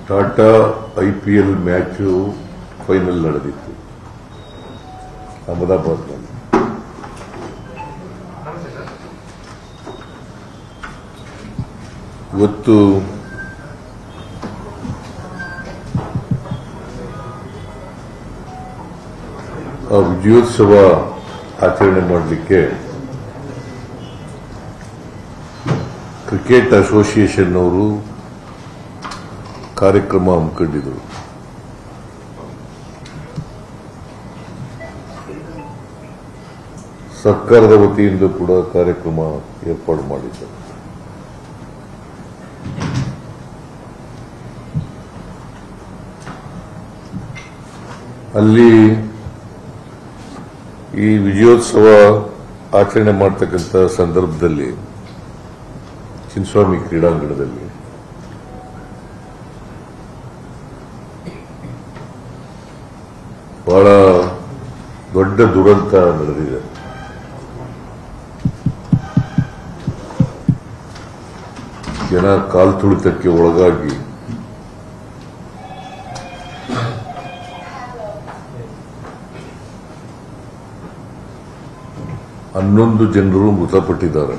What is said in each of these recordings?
Tata IPL match final ನಡೆದಿತ್ತು ಅಹಮದಾಬಾದ್ನಲ್ಲಿ. ಇವತ್ತು ಆ ವಿಜಯೋತ್ಸವ ಆಚರಣೆ ಮಾಡಲಿಕ್ಕೆ ಕ್ರಿಕೆಟ್ ಅಸೋಸಿಯೇಷನ್ ಅವರು ಕಾರ್ಯಕ್ರಮ ಹಮ್ಮಿಕೊಂಡಿದ್ದರು. ಸರ್ಕಾರದ ವತಿಯಿಂದ ಕೂಡ ಕಾರ್ಯಕ್ರಮ ಏರ್ಪಾಡು ಮಾಡಿದ್ದರು. ಅಲ್ಲಿ ಈ ವಿಜಯೋತ್ಸವ ಆಚರಣೆ ಮಾಡತಕ್ಕಂಥ ಸಂದರ್ಭದಲ್ಲಿ ಚಿನ್ನಸ್ವಾಮಿ ಕ್ರೀಡಾಂಗಣದಲ್ಲಿ ಬಹಳ ದೊಡ್ಡ ದುರಂತ ನಡೆದಿದೆ. ಜನ ಕಾಲ್ತುಳಿತಕ್ಕೆ ಒಳಗಾಗಿ ಹನ್ನೊಂದು ಜನರು ಮೃತಪಟ್ಟಿದ್ದಾರೆ.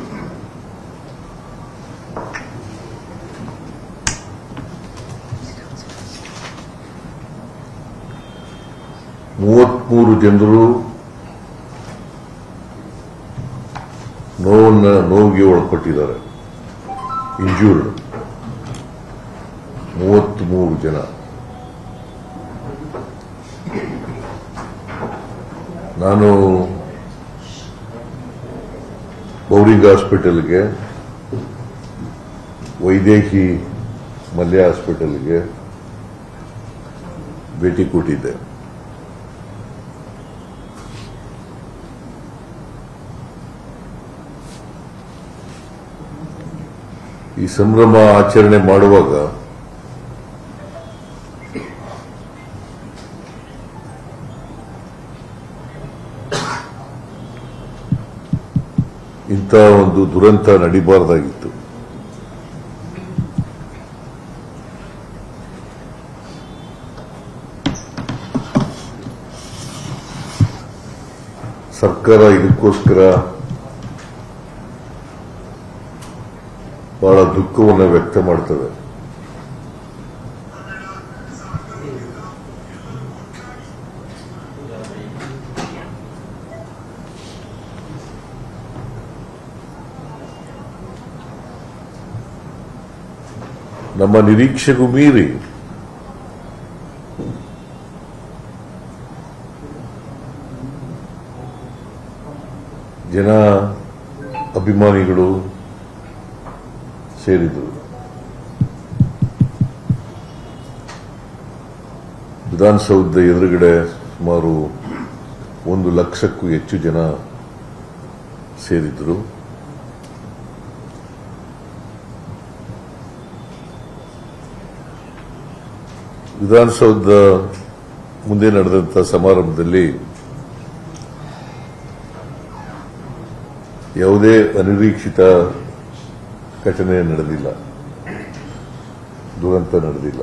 ಮೂವತ್ಮೂರು ಜನರು ನೋವಿಗೆ ಒಳಪಟ್ಟಿದ್ದಾರೆ. ಇಂಜೂರ್ಡ್ 33 ಜನ. ನಾನು ಬೌರಿಂಗ್ ಹಾಸ್ಪಿಟಲ್ಗೆ, ವೈದೇಹಿ ಮಲ್ಯ ಹಾಸ್ಪಿಟಲ್ಗೆ ಭೇಟಿ ಕೊಟ್ಟಿದ್ದೆ. ಈ ಸಂಭ್ರಮ ಆಚರಣೆ ಮಾಡುವಾಗ ಇಂಥ ಒಂದು ದುರಂತ ನಡೀಬಾರದಾಗಿತ್ತು. ಸರ್ಕಾರ ಇದಕ್ಕೋಸ್ಕರ ಬಹಳ ದುಃಖವನ್ನು ವ್ಯಕ್ತ ಮಾಡ್ತದೆ. ನಮ್ಮ ನಿರೀಕ್ಷೆಗೂ ಮೀರಿ ಜನ, ಅಭಿಮಾನಿಗಳು ಸೇರಿದರು. ವಿಧಾನಸೌಧದ ಎದುರುಗಡೆ ಸುಮಾರು 1 ಲಕ್ಷಕ್ಕೂ ಹೆಚ್ಚು ಜನ ಸೇರಿದ್ರು. ವಿಧಾನಸೌಧದ ಮುಂದೆ ನಡೆದಂಥ ಸಮಾರಂಭದಲ್ಲಿ ಯಾವುದೇ ಅನಿರೀಕ್ಷಿತ ಘಟನೆ ನಡೆದಿಲ್ಲ, ದುರಂತ ನಡೆದಿಲ್ಲ.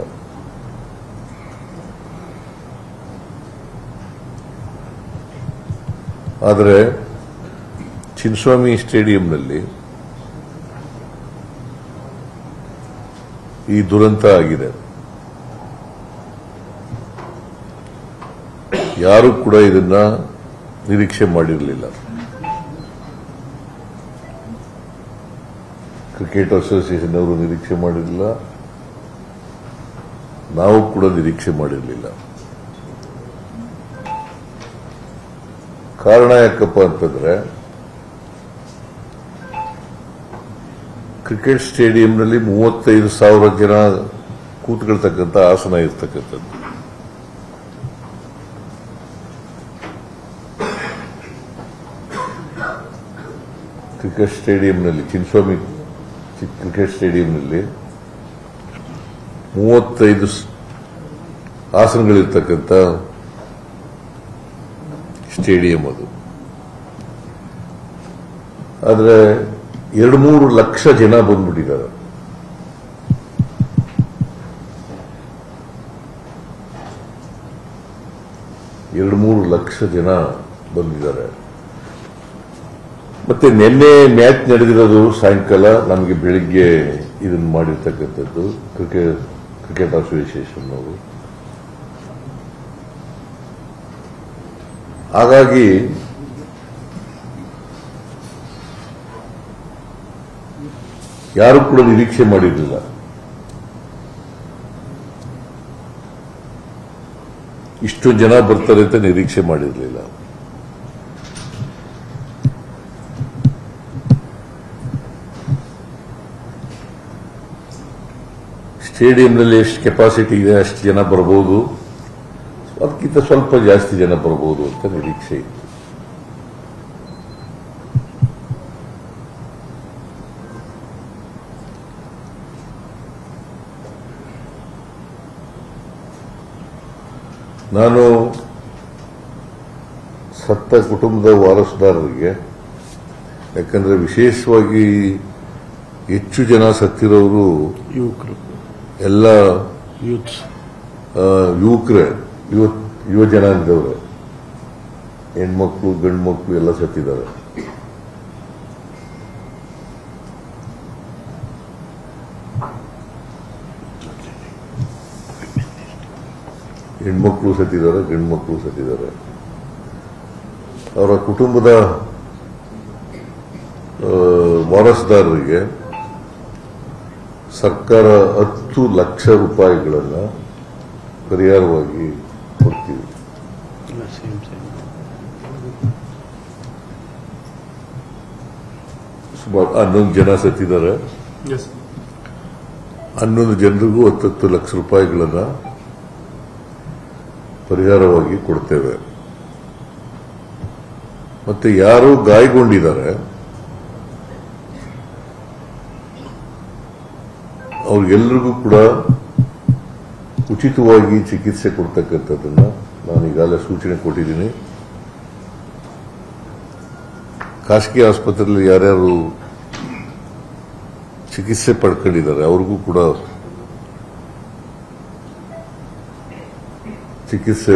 ಆದರೆ ಚಿನ್ನಸ್ವಾಮಿ ಸ್ಟೇಡಿಯಂನಲ್ಲಿ ಈ ದುರಂತ ಆಗಿದೆ. ಯಾರೂ ಕೂಡ ಇದನ್ನ ನಿರೀಕ್ಷೆ ಮಾಡಿರಲಿಲ್ಲ. ಕ್ರಿಕೆಟ್ ಅಸೋಸಿಯೇಷನ್ ಅವರು ನಿರೀಕ್ಷೆ ಮಾಡಿರಲಿಲ್ಲ, ನಾವು ಕೂಡ ನಿರೀಕ್ಷೆ ಮಾಡಿರಲಿಲ್ಲ. ಕಾರಣ ಯಾಕಪ್ಪ ಅಂತಂದ್ರೆ, ಕ್ರಿಕೆಟ್ ಸ್ಟೇಡಿಯಂನಲ್ಲಿ 35,000 ಜನ ಕೂತ್ಕೊಳ್ತಕ್ಕಂಥ ಆಸನ ಇರ್ತಕ್ಕಂಥದ್ದು. ಕ್ರಿಕೆಟ್ ಸ್ಟೇಡಿಯಂನಲ್ಲಿ, ಚಿನ್ನಸ್ವಾಮಿ ಕ್ರಿಕೆಟ್ ಸ್ಟೇಡಿಯಂನಲ್ಲಿ 35 ಆಸನಗಳಿರ್ತಕ್ಕಂಥ ಸ್ಟೇಡಿಯಂ ಅದು. ಆದರೆ 2-3 ಲಕ್ಷ ಜನ ಬಂದ್ಬಿಟ್ಟಿದ್ದಾರೆ. 2-3 ಲಕ್ಷ ಜನ ಬಂದಿದ್ದಾರೆ. ಮತ್ತೆ ನಿನ್ನೆ ಮ್ಯಾಚ್ ನಡೆದಿರೋದು ಸಾಯಂಕಾಲ, ನಮಗೆ ಬೆಳಿಗ್ಗೆ ಇದನ್ನು ಮಾಡಿರ್ತಕ್ಕಂಥದ್ದು ಕ್ರಿಕೆಟ್ ಅಸೋಸಿಯೇಷನ್ ಅವರು. ಹಾಗಾಗಿ ಯಾರು ಕೂಡ ನಿರೀಕ್ಷೆ ಮಾಡಿರಲಿಲ್ಲ. ಇಷ್ಟು ಜನ ಬರ್ತಾರೆ ಅಂತ ನಿರೀಕ್ಷೆ ಮಾಡಿರಲಿಲ್ಲ. ಸ್ಟೇಡಿಯಂನಲ್ಲಿ ಎಷ್ಟು ಕೆಪಾಸಿಟಿ ಇದೆ ಅಷ್ಟು ಜನ ಬರಬಹುದು, ಅದಕ್ಕಿಂತ ಸ್ವಲ್ಪ ಜಾಸ್ತಿ ಜನ ಬರಬಹುದು ಅಂತ ನಿರೀಕ್ಷೆ ಇದೆ. ನಾನು ಸತ್ತ ಕುಟುಂಬದ ವಾರಸುದಾರರಿಗೆ, ಯಾಕಂದ್ರೆ ವಿಶೇಷವಾಗಿ ಹೆಚ್ಚು ಜನ ಸತ್ತಿರೋರು ಯುವಕರು, ಎಲ್ಲ ಯುವಕರೇ, ಯುವ ಜನಾಂಗದವ್ರೆ, ಹೆಣ್ಮಕ್ಳು ಗಂಡು ಮಕ್ಕಳು ಎಲ್ಲ ಸತ್ತಿದ್ದಾರೆ. ಹೆಣ್ಮಕ್ಳು ಸತ್ತಿದ್ದಾರೆ, ಗಂಡು ಮಕ್ಕಳು ಸತ್ತಿದ್ದಾರೆ. ಅವರ ಕುಟುಂಬದ ವಾರಸುದಾರರಿಗೆ ಸರ್ಕಾರ 10 ಲಕ್ಷ ರೂಪಾಯಿಗಳನ್ನು ಪರಿಹಾರವಾಗಿ ಕೊಡ್ತೀವಿ. ಸುಮಾರು 11 ಜನ ಸತ್ತಿದ್ದಾರೆ. 11 ಜನರಿಗೂ 10 ಲಕ್ಷ ರೂಪಾಯಿಗಳನ್ನು ಪರಿಹಾರವಾಗಿ ಕೊಡ್ತೇವೆ. ಮತ್ತೆ ಯಾರು ಗಾಯಗೊಂಡಿದ್ದಾರೆ ಅವ್ರಿಗೆಲ್ಲರಿಗೂ ಕೂಡ ಉಚಿತವಾಗಿ ಚಿಕಿತ್ಸೆ ಕೊಡ್ತಕ್ಕಂಥದ್ದನ್ನ ನಾನು ಈಗಾಗಲೇ ಸೂಚನೆ ಕೊಟ್ಟಿದ್ದೀನಿ. ಖಾಸಗಿ ಆಸ್ಪತ್ರೆಯಲ್ಲಿ ಯಾರ್ಯಾರು ಚಿಕಿತ್ಸೆ ಪಡ್ಕೊಂಡಿದ್ದಾರೆ ಅವ್ರಿಗೂ ಕೂಡ ಚಿಕಿತ್ಸೆ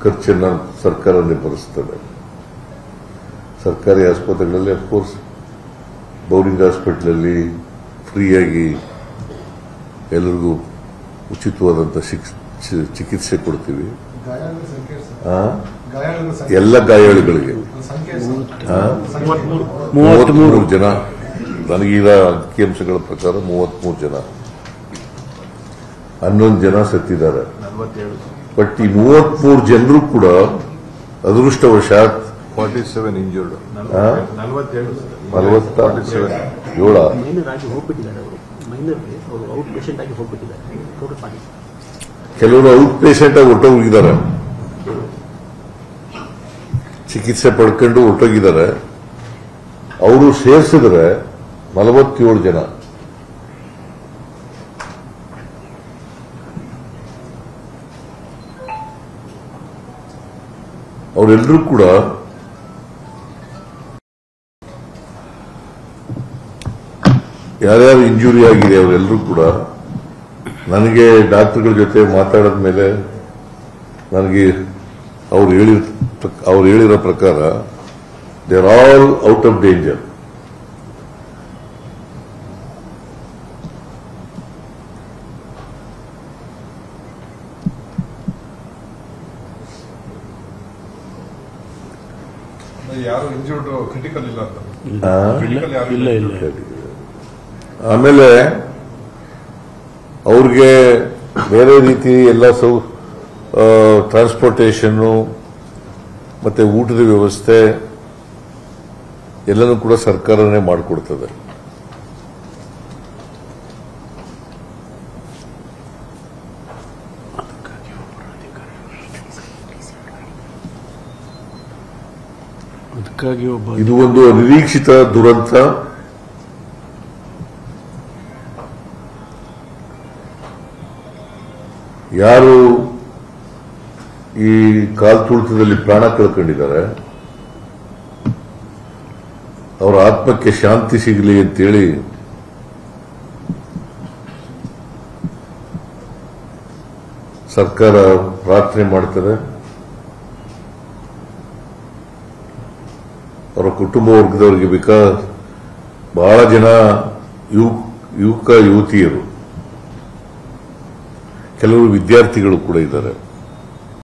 ಖರ್ಚನ್ನು ಸರ್ಕಾರನೇ ಭರಿಸ್ತದೆ. ಸರ್ಕಾರಿ ಆಸ್ಪತ್ರೆಗಳಲ್ಲಿ ಅಫ್ಕೋರ್ಸ್ ಬೌರಿಂಗ್ ಹಾಸ್ಪಿಟಲಲ್ಲಿ ಫ್ರೀಯಾಗಿ ಎಲ್ಲರಿಗೂ ಉಚಿತವಾದಂಥ ಚಿಕಿತ್ಸೆ ಕೊಡ್ತೀವಿ. ಎಲ್ಲ ಗಾಯಾಳುಗಳಿಗೆ 33 ಜನ, ನನಗೀಗ ಅಂಕಿಅಂಶಗಳ ಪ್ರಕಾರ 33 ಜನ, 11 ಜನ ಸತ್ತಿದ್ದಾರೆ. ಬಟ್ ಈ 33 ಜನರು ಕೂಡ ಅದೃಷ್ಟವಶಾತ್ 47 ಇಂಜೂರ್ಡ್, 47 ಕೆಲವರು ಔಟ್ ಪೇಷಂಟ್ ಆಗಿ ಹೊರಟೋಗಿದ್ದಾರೆ, ಚಿಕಿತ್ಸೆ ಪಡ್ಕೊಂಡು ಹೊರಟೋಗಿದ್ದಾರೆ. ಅವರು ಸೇರಿಸಿದ್ರೆ 47 ಜನ. ಅವರೆಲ್ಲರೂ ಕೂಡ ಯಾರ್ಯಾರು ಇಂಜುರಿ ಆಗಿದೆ ಅವರೆಲ್ಲರೂ ಕೂಡ ನನಗೆ ಡಾಕ್ಟರ್ಗಳ ಜೊತೆ ಮಾತಾಡಿದ ಮೇಲೆ ನನಗೆ ಅವ್ರು ಹೇಳಿರೋ ಪ್ರಕಾರ they are all out of danger. ಯಾರು ಇಂಜೂರ್ಡ್ ಕ್ರಿಟಿಕಲ್ ಇಲ್ಲ ಅಂತ. ಆಮೇಲೆ ಅವ್ರಿಗೆ ಬೇರೆ ರೀತಿ ಎಲ್ಲ ಟ್ರಾನ್ಸ್ಪೋರ್ಟೇಷನ್ನು ಮತ್ತೆ ಊಟದ ವ್ಯವಸ್ಥೆ ಎಲ್ಲನೂ ಕೂಡ ಸರ್ಕಾರನೇ ಮಾಡಿಕೊಡ್ತದೆ. ಇದು ಒಂದು ಅನಿರೀಕ್ಷಿತ ದುರಂತ. ಯಾರು ಈ ಕಾಲ್ತುಳಿತದಲ್ಲಿ ಪ್ರಾಣ ಕಳ್ಕೊಂಡಿದ್ದಾರೆ ಅವರ ಆತ್ಮಕ್ಕೆ ಶಾಂತಿ ಸಿಗಲಿ ಅಂತೇಳಿ ಸರ್ಕಾರ ಪ್ರಾರ್ಥನೆ ಮಾಡ್ತಾರೆ. ಅವರ ಕುಟುಂಬ ವರ್ಗದವರಿಗೆ ಬಹಳ ಜನ ಯುವಕ ಯುವತಿಯರು, ಕೆಲವರು ವಿದ್ಯಾರ್ಥಿಗಳು ಕೂಡ ಇದ್ದಾರೆ.